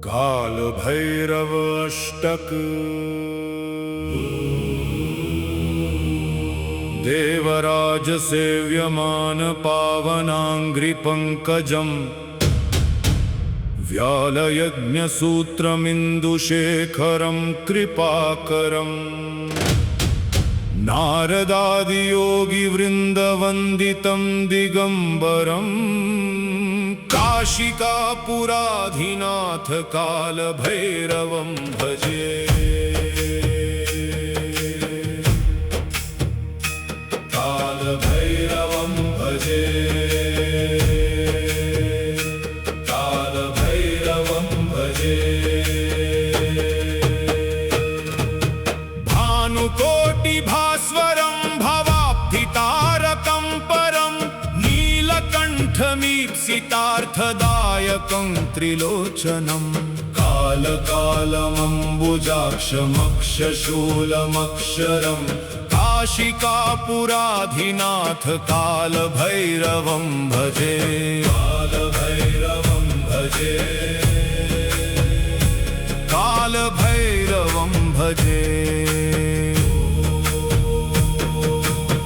काल भैरव अष्टक देवराज सेव्यमान पावनांग्रि पंकजम् व्यालयज्ञसूत्रमिन्दुशेखरं कृपाकरम् नारदादियोगिवृन्दवन्दितं दिगम्बरम् काशिकापुराधिनाथ कालभैरवं भजे। कालभैरवं भजे। कालभैरवं भजे। भानुकोटिभास्वरं भवाब्धितारकं परं नीलकण्ठमीप्सितार्थदायकं त्रिलोचनं कालकालमम्बुजाक्षमक्षशूलमक्षरं काशिकापुराधिनाथ कालभैरवं भजे। कालभैरवं भजे। कालभैरवं भजे।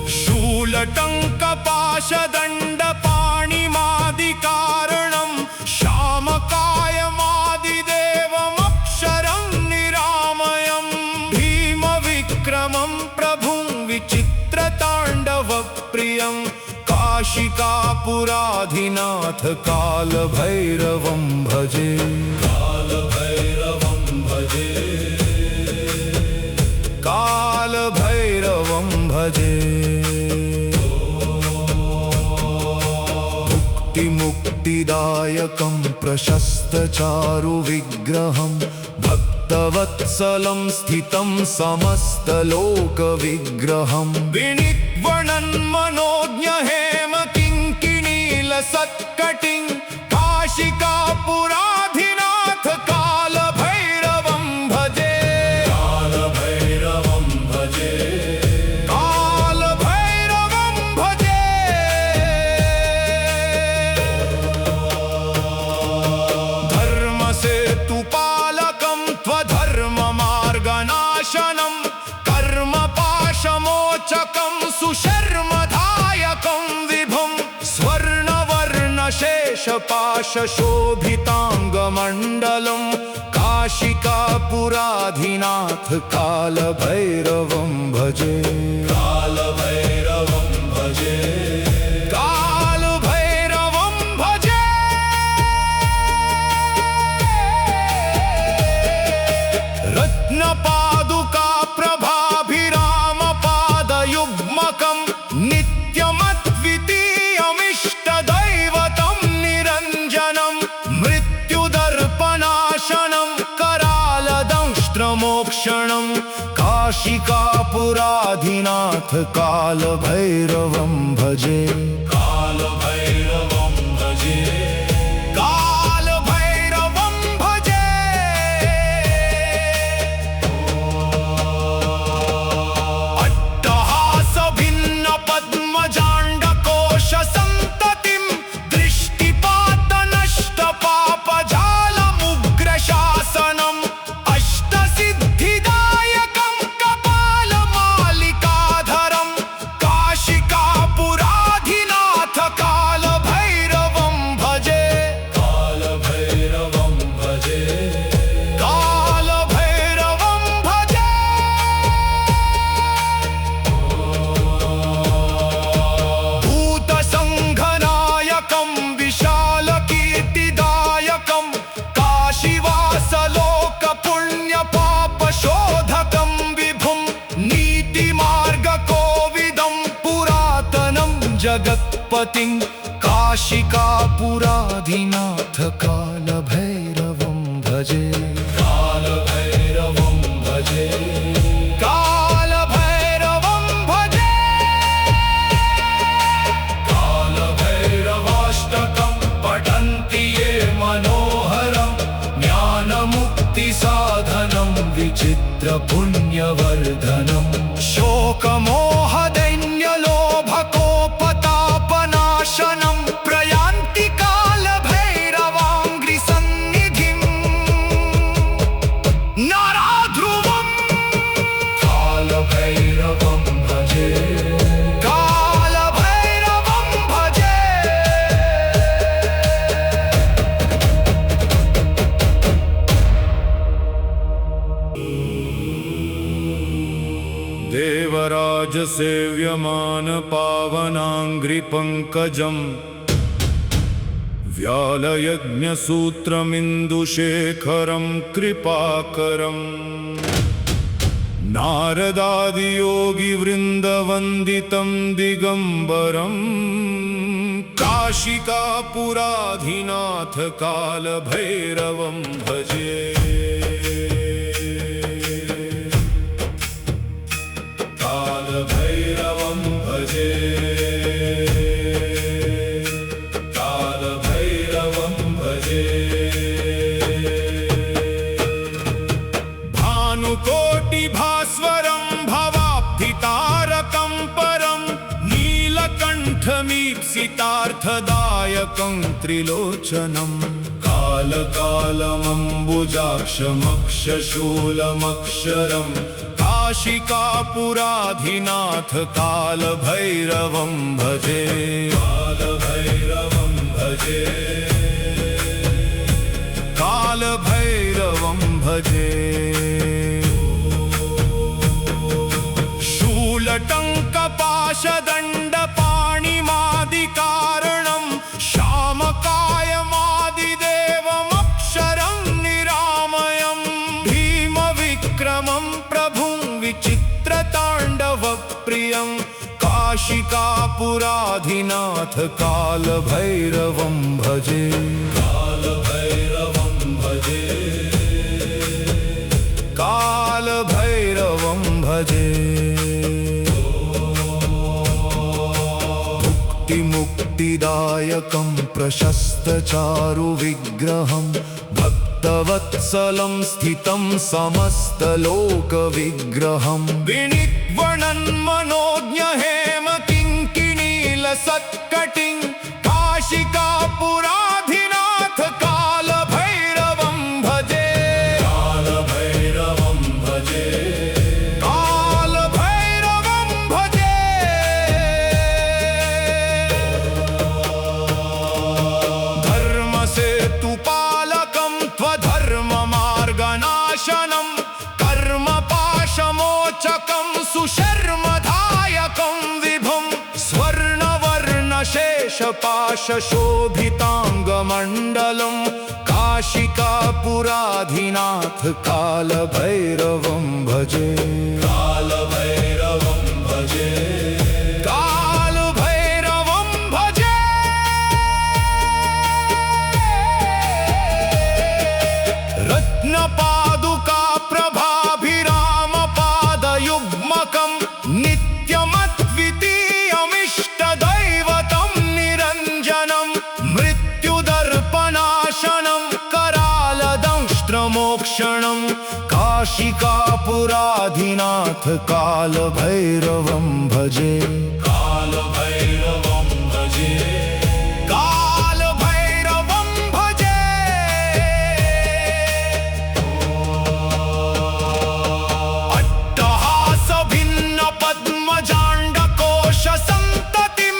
शूलटङ्कपाशदण्डपाणिमादिकारणं श्यामकायमादिदेवमक्षरं निरामयं भीमविक्रमं प्रभुं विचित्रताण्डवप्रियं काशिकापुराधिनाथ कालभैरवं भजे। कालभैरवं भजे। कालभैरवं भजे। मुक्तिदायकं प्रशस्तचारुविग्रहं भक्तवत्सलं स्थितं समस्तलोकविग्रहं विनिग्वणन्मनोज्ञहेमकिङ्किणीलसत्कटिं काशिकापुराधिनाथ कालभैरवं भजे। कालभैरवं भजे। कालभैरवं भजे। धर्मसेतुपालकं त्वधर्ममार्गनाशनं कर्मपाशमोचकं सुशर्मदायकं विभुं स्वर्णवर्णशेषपाशशोभिताङ्गमण्डलं काशिकापुराधिनाथ कालभैरवं भजे। कालभैरवं भजे। कालभैरवं भजे। रत्नपादुका प्रभाभिरामपादयुग्मकं नित्यमद्वितीयमिष्टदैवतं निरञ्जनं मृत्युदर्पणाशनं करालदंष्ट्रमोक्षणं काशिकापुराधिनाथ कालभैरवं भजे। कालभैरवं भजे। कालभैरवं भजे। अट्टहासभिन्नपद्मजाण्डकोशसन्ततिं दृष्टिपातनष्टपापजालमुग्रशासनम् अष्टसिद्धिदायकं कपालमालिकाधरं काशिकापुराधिनाथ कालभैरवं भजे। कालभैरवं भजे। कालभैरवं भजे। भूतसङ्घनायकं विशालकीर्तिदायकं काशीवासलोकपुण्यपापशोधकं विभुं नीतिमार्गकोविदं पुरातनं जगत्पतिं काशिकापुराधिनाथ कालभैरवं भजे। कालभैरवं भजे। कालभैरवं भजे। कालभैरवाष्टकं पठन्ति ये मनोहरं ज्ञानमुक्तिसाधनं विचित्रपुण्यवर्धनं शोकमोहदैन्यलोभकोपतापनाशनं प्रयान्ति कालभैरवाङ्घ्रिसन्निधिम् सेव्यमान पावनाङ्घ्रिपङ्कजम् व्यालयज्ञसूत्रमिन्दुशेखरं कृपाकरम् नारदादियोगिवृन्दवन्दितं दिगम्बरम् काशिकापुराधिनाथ कालभैरवं भजे कालभैरवं भजे कालभैरवं भजे भानुकोटिभास्वरं भवाब्धितारकं परं नीलकण्ठमीप्सितार्थदायकं त्रिलोचनं कालकालमम्बुजाक्षमक्षशूलमक्षरं काशिकापुराधिनाथ कालभैरवं भजे कालभैरवं भजे कालभैरवं भजे शूलटङ्कपाशदण्डपाणिमादिकारणं श्यामकायमादिदेवमक्षरं निरामयं भीमविक्रमं प्रभुं विचित्रताण्डवप्रियं काशिकापुराधिनाथ कालभैरवं भजे कालभैरवं भजे कालभैरवं भजे मुक्तिदायकं प्रशस्तचारुविग्रहं भक्तवत्सलं स्थितं समस्तलोकविग्रहं विनिर्वणन्मनोज्ञहेमकिङ्किणीलसत्कटिं काशिकापुराधिनाथ कालभैरवं भजे कालभैरवं भजे कालभैरवं भजे धर्मसेतुपालकं त्वधर्ममार्गनाशनं कर्मपाशमोचकं सुशर्मदायकं विभुं स्वर्णवर्णशेषपाशशोभिताङ्गमण्डलं काशिकापुराधिनाथ कालभैरवं भजे कालभैरवं भजे कालभैरवं भजे रत्नपादुका प्रभाभिरामपादयुग्मकं नित्यमद्वितीयमिष्टदैवतं निरञ्जनं मृत्युदर्पणाशनं करालदंष्ट्रमोक्षणं काशिकापुराधिनाथ कालभैरवं भजे कालभैरवं भजे कालभैरवं भजे अट्टहासभिन्नपद्मजाण्डकोशसन्ततिं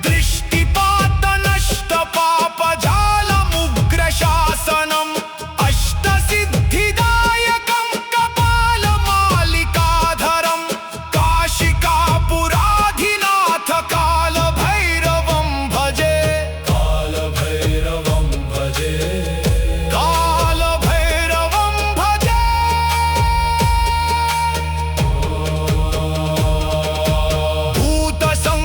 दृष्टिपातनष्टपापजालमुग्रशासनम् अष्टसिद्धिदायकं कपालमालिकाधरं काशिकापुराधिनाथ कालभैरवं भजे कालभैरवं भजे कालभैरवं भजे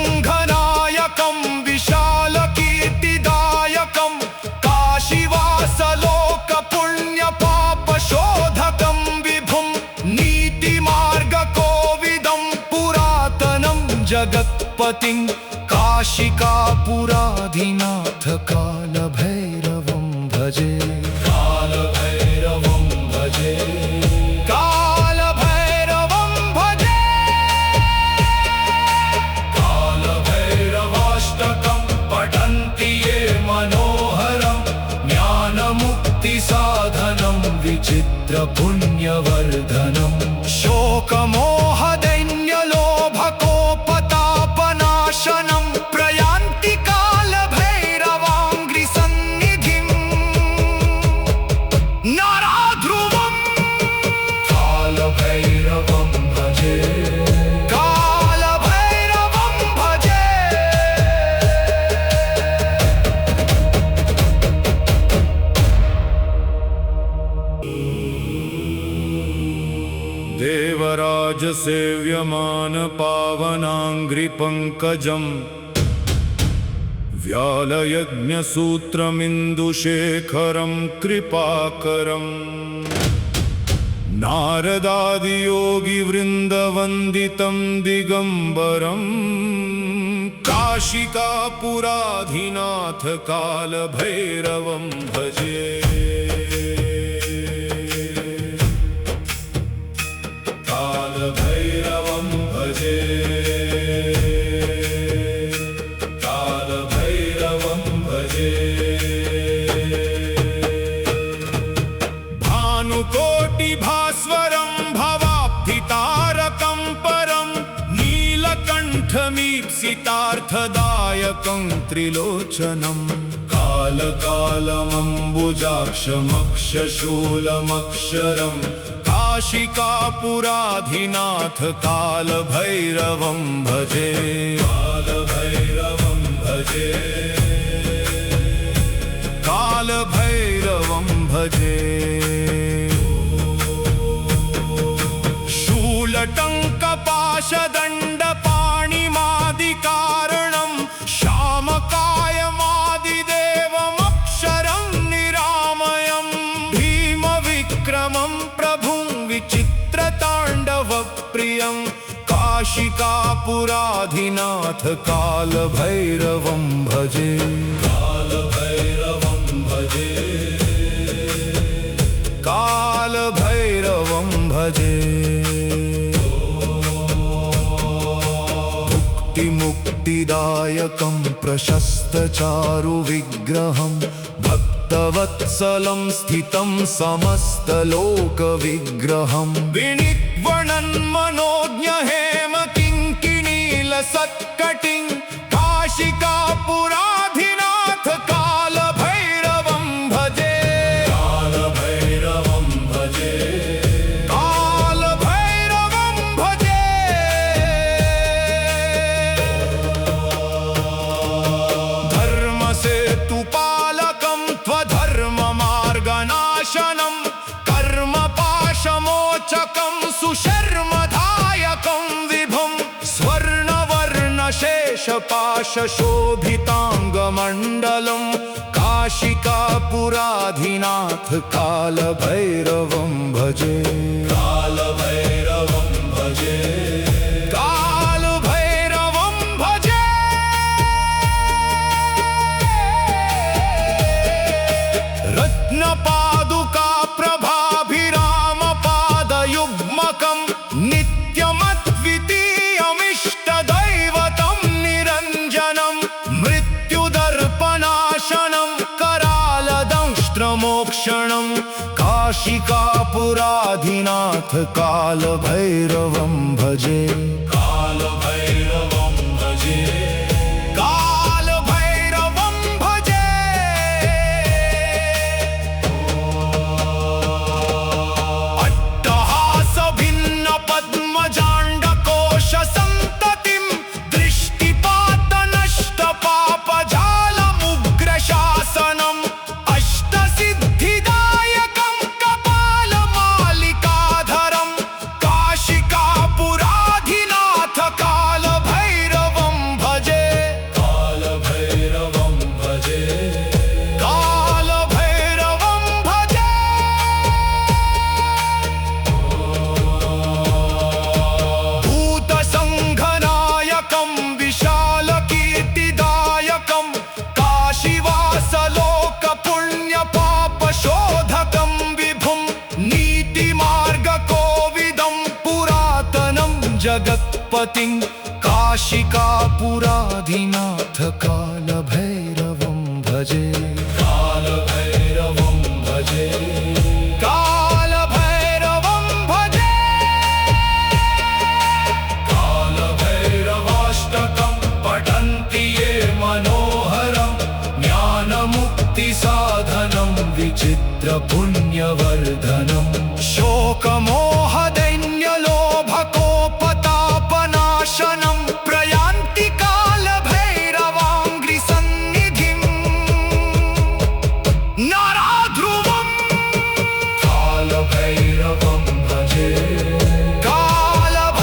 भूतसङ्घनायकं विशालकीर्तिदायकं काशीवासलोकपुण्यपापशोधकं विभुं नीतिमार्गकोविदं पुरातनं जगत्पतिं काशिकापुराधिनाथ कालभैरवं भजे कालभैरवं भजे कालभैरवं भजे कालभैरवाष्टकं पठन्ति ये मनोहरं ज्ञानमुक्तिसाधनं विचित्रपुण्यवर्धनं शोकमोहदैन्यलोभकोपतापनाशनं प्रयान्ति कालभैरवाङ्घ्रिसन्निधिं नराध्रुवं कालभैरवं भजे कालभैरवं सेव्यमान पावनाङ्घ्रिपङ्कजम् व्यालयज्ञसूत्रमिन्दुशेखरं कृपाकरम् नारदादियोगिवृन्दवन्दितं दिगम्बरम् काशिकापुराधिनाथ कालभैरवं भजे कालभैरवं भजे कालभैरवं भजे भानुकोटिभास्वरं भवाब्धितारकं परं नीलकण्ठमीप्सितार्थदायकं त्रिलोचनं कालकालमम्बुजाक्षमक्षशूलमक्षरं काशिकापुराधिनाथ कालभैरवं भजे कालभैरवं भजे कालभैरवं भजे शूलटङ्कपाशदण्डपाणिमादिकारणं श्यामकायमादिदेवमक्षरं निरामयं भीमविक्रमं प्रभुं विचित्रताण्डवप्रियं काशिकापुराधिनाथ कालभैरवं भजे कालभैरवं भजे कालभैरवं भजे मुक्तिदायकं प्रशस्तचारुविग्रहं भक्तवत्सलं स्थितं समस्तलोकविग्रहं विनिक्वणन्मनोज्ञहेमकिङ्किणीलसत्कटिं काशिकापुराधिनाथ कालभैरवं भजे कालभैरवं भजे कालभैरवं भजे धर्मसेतुपालकं त्वधर्ममार्गनाशनं कर्मपाशमोचकं सुशर्मदायकं विभुं स्वर्णवर्णशेषपाशशोभिताङ्गमण्डलं काशिकापुराधिनाथ कालभैरवं भजे कालभैरवं भजे कालभैरवं भजे रत्नपादुकाप्रभाभिरामपादयुग्मकं नित्यमद्वितीयमिष्टदैवतं निरञ्जनं मृत्युदर्पणाशनं करालदंष्ट्रमोक्षणं काशिकापुराधिनाथ कालभैरवं भजे कालभैरवं भजे कालभैरवं भजे अट्टहासभिन्नपद्मजाण्डकोशसन्ततिं दृष्टिपातनष्टपापजालमुग्रशासनम् अष्टसिद्धिदायकं कपालमालिकाधरं काशिकापुराधिनाथ कालभैरवं भजे कालभैरवं भजे कालभैरवं भजे भूतसङ्घनायकं विशालकीर्तिदायकं काशीवासलोकपुण्यपापशोधकं विभुं नीतिमार्गकोविदं पुरातनं जगत्पतिं काशिकापुराधिनाथ कालभैरवं भजे कालभैरवं भजे कालभैरवं भजे कालभैरवाष्टकं पठन्ति ये मनोहरं ज्ञानमुक्तिसाधनं विचित्रपुण्यवर्धनं शोकमोहदैन्यलोभकोपतापनाशनं प्रयान्ति कालभैरवाङ्घ्रिसन्निधिं नराध्रुवम् कालभैरवं भजे कालभैरवं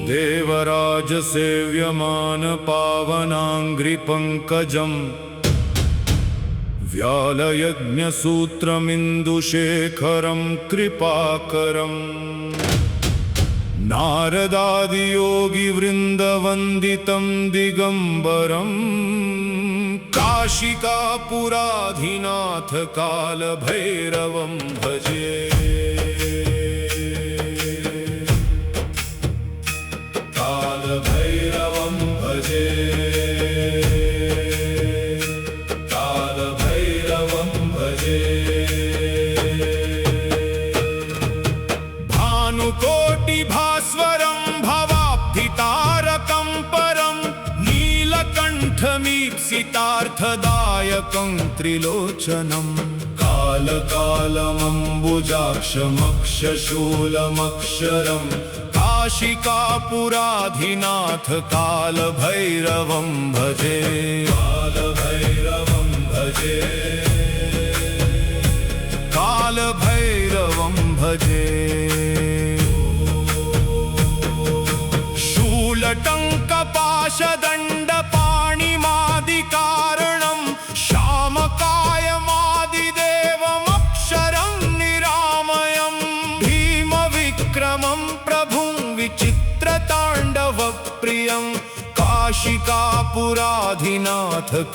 देवराजसेव्यमानपावनाङ्घ्रिपङ्कजम् व्यालयज्ञसूत्रमिन्दुशेखरं कृपाकरम् नारदादियोगिवृन्दवन्दितं दिगम्बरम् काशिकापुराधिनाथ कालभैरवं भजे कालभैरवं भजे कालभैरवं भजे भानुकोटिभास्वरं भवाब्धितारकं परं नीलकण्ठमीप्सितार्थदायकं त्रिलोचनं कालकालमम्बुजाक्षमक्षशूलमक्षरं काशिकापुराधिनाथ कालभैरवं भजे कालभैरवं भजे कालभैरवं भजे शूलटङ्कपाशदण्डपाणिमादिकारणं श्यामकायमादिदेवमक्षरं निरामयं भीमविक्रमं प्रभुं विचित्रताण्डवप्रियं काशिकापुराधिनाथ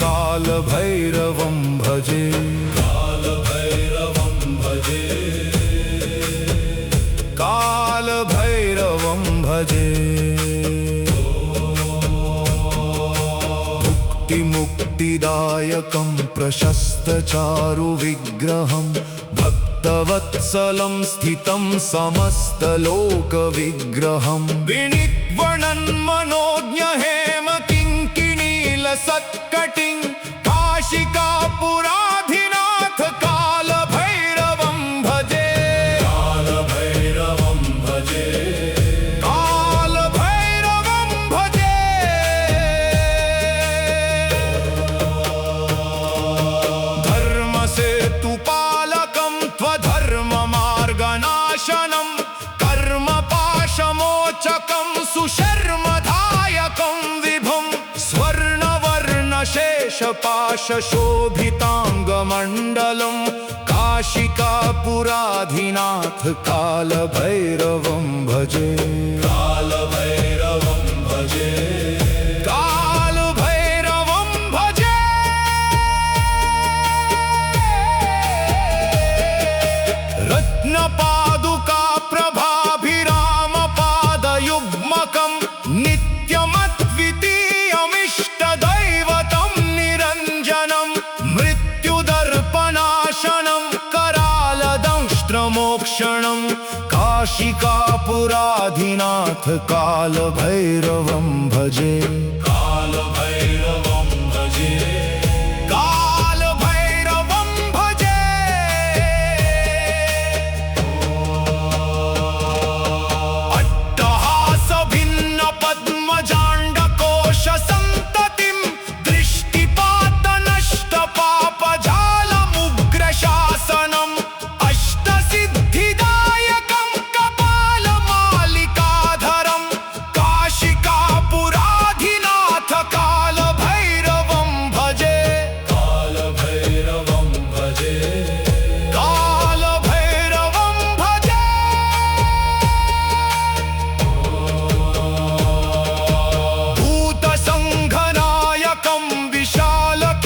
कालभैरवं भजे कालभैरवं भजे कालभैरवं भजे मुक्तिदायकं प्रशस्तचारुविग्रहं भक्तवत्सलं स्थितं समस्तलोकविग्रहं विनिग्वणन्मनोज्ञहेमकिङ्किणीलसत्कटिं काशिकापुराधिनाथ कालभैरवं भजे कालभैरवं भजे कालभैरवं भजे धर्मसेतुपालकं त्वधर्ममार्गनाशनं कर्मपाशमोचकं सुशर्मदायकं विभुं स्वर्णवर्णशेषपाशशोभिताङ्गमण्डलं काशिकापुराधिनाथ कालभैरवं भजे कालभैरवं भजे कालभैरवं भजे रत्नपादुका प्रभाभिरामपादयुग्मकं नित्यमद्वितीयमिष्टदैवतं निरञ्जनं मृत्युदर्पणाशनं करालदंष्ट्रमोक्षणं काशिकापुराधिनाथ कालभैरवं भजे कालभैरवं भजे कालभैरवं भजे अट्टहासभिन्नपद्मजाण्डकोशसन्ततिं दृष्टिपातनष्टपापजालमुग्रशासनम् अष्टसिद्धिदायकं कपालमालिकाधरं काशिकापुराधिनाथ कालभैरवं भजे कालभैरवं भजे कालभैरवं भजे भूतसङ्घनायकं विशालकीर्तिदायकं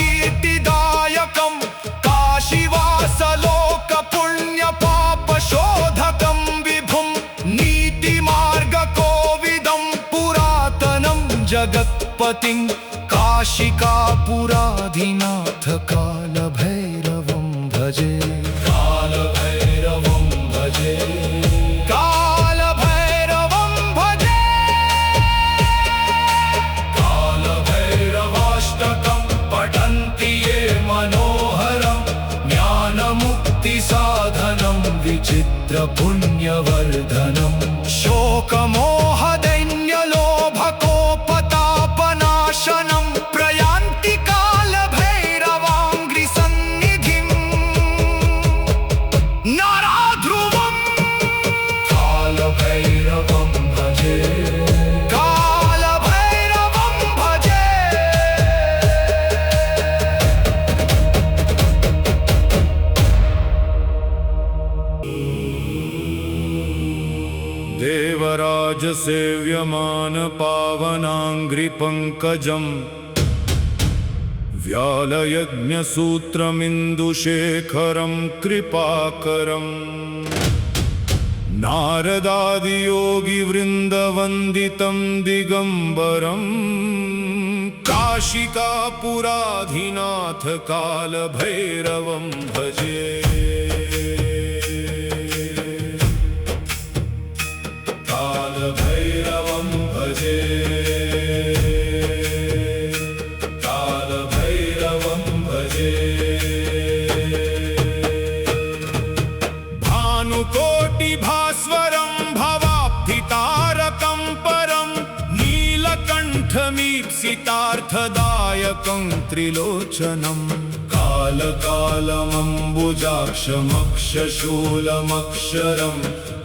काशीवासलोकपुण्यपापशोधकं विभुं नीतिमार्गकोविदं पुरातनं जगत्पतिं काशिकापुराधिनाथ कालभैरवं भजे कालभैरवं भजे कालभैरवं भजे कालभैरवाष्टकं पठन्ति ये मनोहरं ज्ञानमुक्तिसाधनं विचित्रपुण्यवर्धनं शोकमोहदैन्यलोभकोपतापनाशनं प्रयान्ति कालभैरवाङ्घ्रिसन्निधिं नराध्रुवं कालभैरवं भजे देवराजसेव्यमान पावनाङ्घ्रिपङ्कजम् व्यालयज्ञसूत्रमिन्दुशेखरं कृपाकरम् नारदादियोगिवृन्दवन्दितं दिगम्बरम् काशिकापुराधिनाथ कालभैरवं भजे कालभैरवं भजे कालभैरवं भजे भानुकोटिभास्वरं भवाब्धितारकं परं नीलकण्ठमीप्सितार्थदायकं त्रिलोचनं कालकालमम्बुजाक्षमक्षशूलमक्षरं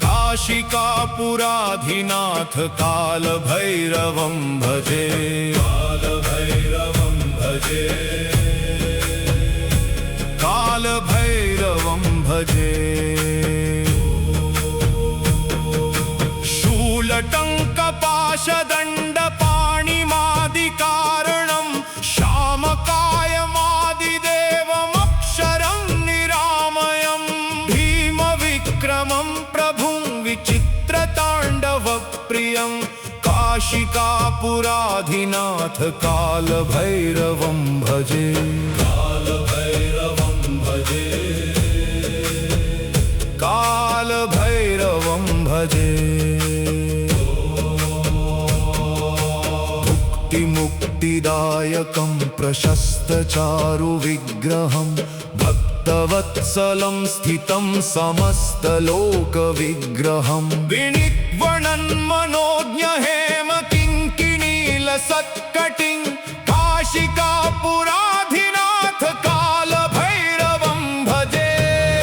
काशिकापुराधिनाथ कालभैरवं भजे कालभैरवं भजे कालभैरवं भजे शूलटङ्कपाशदण्डपाणिमादिकारणं श्यामकायमादिदेवमक्षरं निरामयं भीमविक्रमं प्रभुं विचित्रताण्डवप्रियं काशिकापुराधिनाथ कालभैरवं भजे कालभैरवं भजे कालभैरवं भजे मुक्तिदायकं प्रशस्तचारुविग्रहं भक्तवत्सलं स्थितं समस्तलोकविग्रहं विनिर्वणन्मनोज्ञहेमकिङ्किणीलसत्कटिं काशिकापुराधिनाथ कालभैरवं भजे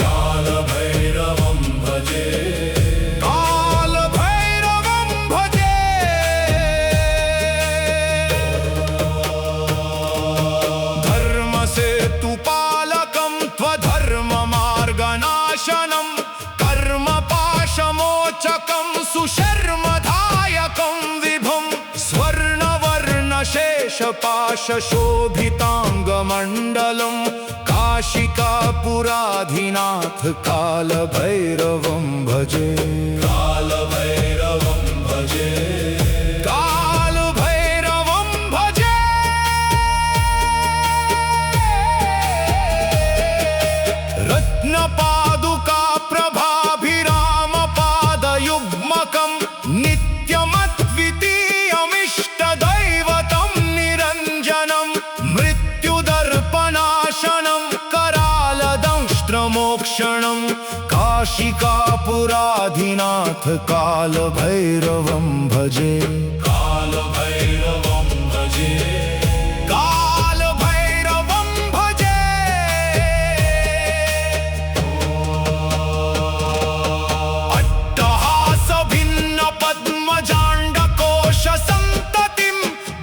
कालभैरवं भजे कालभैरवं भजे धर्मसेतुपालकं त्वधर्ममार्गनाशनं कर्मपाशमोचकं सुशर्मदायकं विभुं स्वर्णवर्णशेषपाशशोभिताङ्गमण्डलं काशिकापुराधिनाथ कालभैरवं भजे कालभैरवं भजे कालभैरवं भजे रत्नपादुका प्रभाभिरामपादयुग्मकं नित्यमद्वितीयमिष्टदैवतं निरञ्जनं मृत्युदर्पणाशनं करालदंष्ट्रमोक्षणं काशिकापुराधिनाथ कालभैरवं भजे कालभैरवं भजे कालभैरवं भजे अट्टहासभिन्नपद्मजाण्डकोशसन्ततिं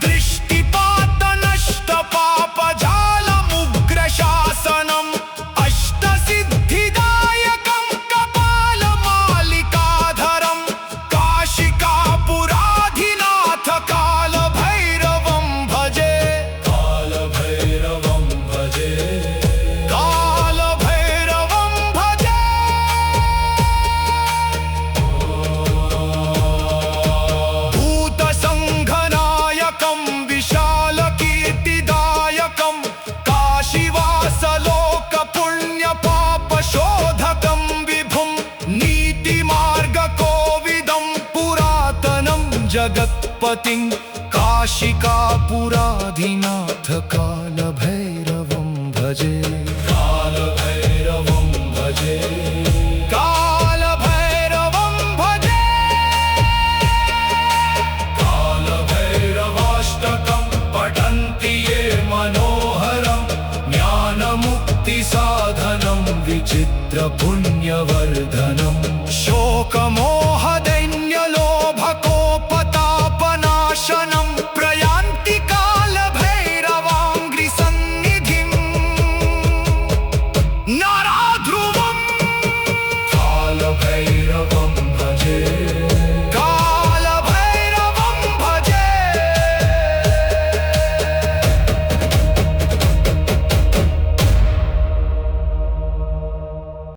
दृष्टिपातनष्टपापजालमुग्रशासनम् अष्टसिद्धिदायकं कपालमालिकाधरं काशिकापुराधिनाथ कालभैरवं भजे कालभैरवं भजे कालभैरवं भजे भूतसङ्घनायकं विशालकीर्तिदायकं काशीवासलोकपुण्यपापशोधकं विभुं नीतिमार्गकोविदं पुरातनं जगत्पतिं काशिकापुराधिनाथ कालभैरवं भजे कालभैरवं भजे कालभैरवं भजे कालभैरवाष्टकं पठन्ति ये मनोहरं ज्ञानमुक्तिसाधनं विचित्रपुण्यवर्धनं शोकमो